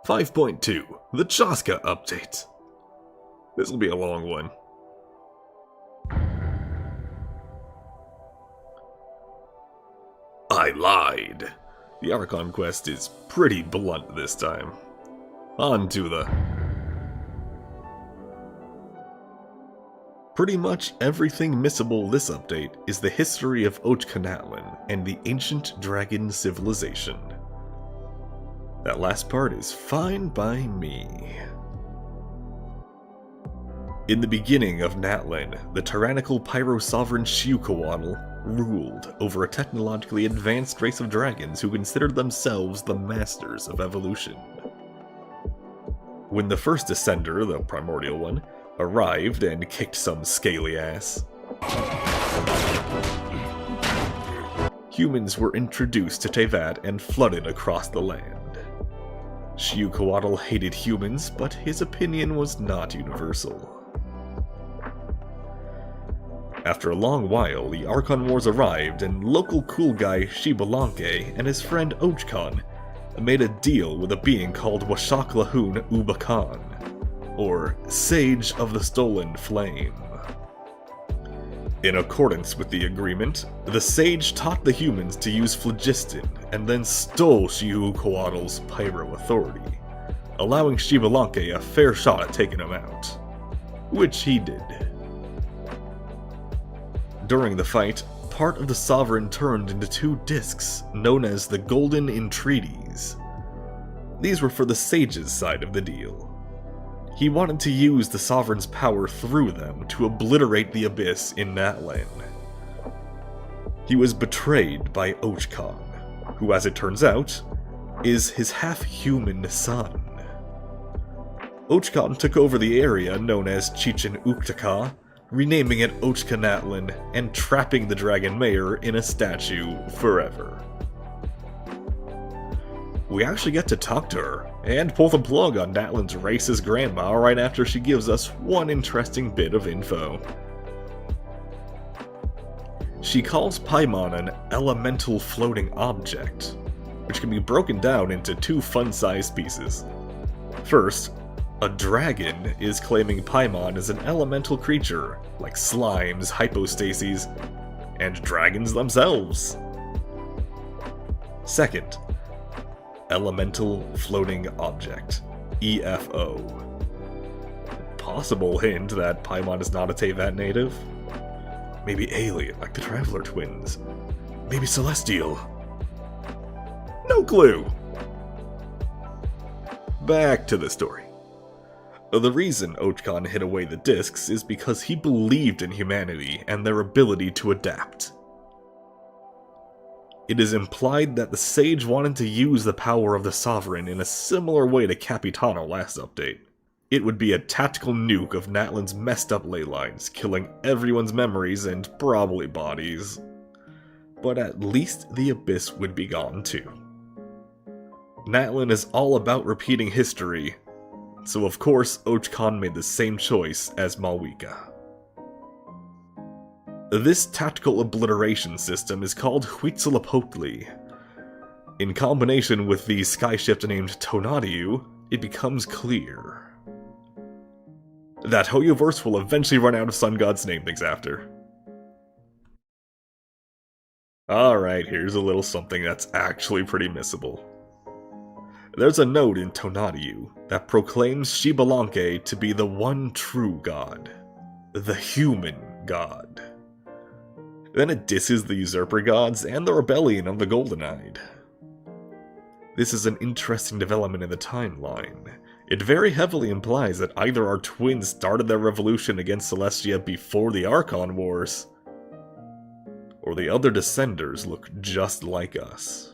5.2, the Chaska update. This will be a long one. I lied. The Archon quest is pretty blunt this time. On to the... Pretty much everything missable this update is the history of Och-Kan and the ancient dragon civilization. That last part is fine by me. In the beginning of Natlan, the tyrannical pyro-sovereign Xiuhcoatl ruled over a technologically advanced race of dragons who considered themselves the masters of evolution. When the first Ascender, the primordial one, arrived and kicked some scaly ass, humans were introduced to Teyvat and flooded across the land. Xiuhcoatl hated humans, but his opinion was not universal. After a long while, the Archon Wars arrived, and local cool guy Xbalanque and his friend Och-Kan made a deal with a being called Washak Lahun Och-Kan, or Sage of the Stolen Flame. In accordance with the agreement, the Sage taught the humans to use phlogiston and then stole Xiuhcoatl's pyro authority, allowing Xbalanque a fair shot at taking him out, which he did. During the fight, part of the Sovereign turned into two discs, known as the Golden Entreaties. These were for the Sage's side of the deal. He wanted to use the Sovereign's power through them to obliterate the Abyss in Natlan. He was betrayed by Och-Kan, who, as it turns out, is his half-human son. Och-Kan took over the area known as Chichen Uktaka, renaming it Och-Kan and trapping the Dragon Mayor in a statue forever. We actually get to talk to her, and pull the plug on Natlan's racist grandma right after she gives us one interesting bit of info. She calls Paimon an elemental floating object, which can be broken down into two fun-sized pieces. First, a dragon is claiming Paimon as an elemental creature, like slimes, hypostases, and dragons themselves. Second, elemental floating object, EFO. Possible hint that Paimon is not a Teyvat native? Maybe alien, like the Traveler twins. Maybe celestial. No clue! Back to the story. The reason Och-Kan hid away the discs is because he believed in humanity and their ability to adapt. It is implied that the Sage wanted to use the power of the Sovereign in a similar way to Capitano last update. It would be a tactical nuke of Natlan's messed up ley lines, killing everyone's memories and probably bodies. But at least the Abyss would be gone too. Natlan is all about repeating history, so of course Och-Kan made the same choice as Malwika. This tactical obliteration system is called Huitzilopochtli. In combination with the skyship named Tonatiuh, it becomes clear that Hoyoverse will eventually run out of sun gods to name things after. Alright, here's a little something that's actually pretty missable. There's a node in Tonatiuh that proclaims Xbalanque to be the one true god, the human god. Then it disses the usurper gods and the rebellion of the Golden-Eyed. This is an interesting development in the timeline. It very heavily implies that either our twins started their revolution against Celestia before the Archon Wars, or the other Descenders look just like us.